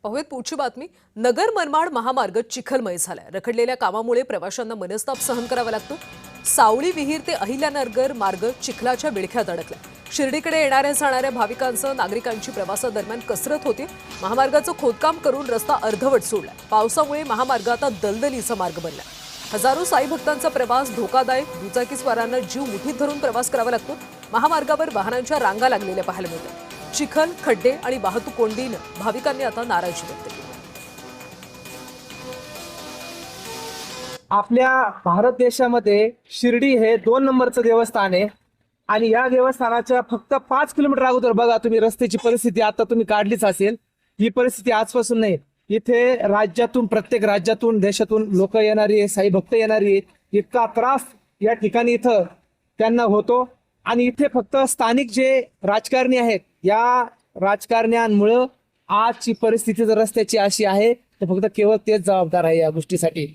पाहूयात पुढची बातमी। नगर मनमाड महामार्ग चिखलमय झालाय। रखडलेल्या कामामुळे प्रवाशांना मनस्ताप सहन करावा लागतो। सावळी विहीर ते अहिल्यानगर मार्ग चिखलाच्या विळख्यात अडकलाय। शिर्डीकडे येणाऱ्या जाणाऱ्या भाविकांसह नागरिकांची प्रवासादरम्यान कसरत होती। महामार्गाचं खोदकाम करून रस्ता अर्धवट सोडलाय। पावसामुळे महामार्ग आता दलदलीचा मार्ग बनलाय। हजारो साई भक्तांचा प्रवास धोकादायक। दुचाकीस्वारांना जीव मुठीत धरून प्रवास करावा लागतो। महामार्गावर वाहनांच्या रांगा लागलेल्या पाहायला मिळतात। चिखल, खड्डे आणि वाहतूक कोंडीने भाविकांनी आता नाराजी व्यक्त केली। आपल्या भारत देशामध्ये शिर्डी हे 2 नंबरचं देवस्थान आहे आणि या देवस्थानाच्या फक्त 5 किलोमीटर अगोदर बघा तुम्ही रस्त्याची परिस्थिती आता तुम्ही काढलीच असेल। ही परिस्थिती आजपासून नाही, इथे राज्यातून प्रत्येक राज्यातून देशातून लोक येणारी आहे, साई भक्त येणारी आहे। इतका त्रास या ठिकाणी इथं त्यांना होतो आणि इथे फक्त स्थानिक जे राजकारणी आहेत या राजकारण्यांमुळे आजची परिस्थिती जर रस्त्याची अशी आहे तर फक्त केवळ तेच जबाबदार आहे या गोष्टीसाठी।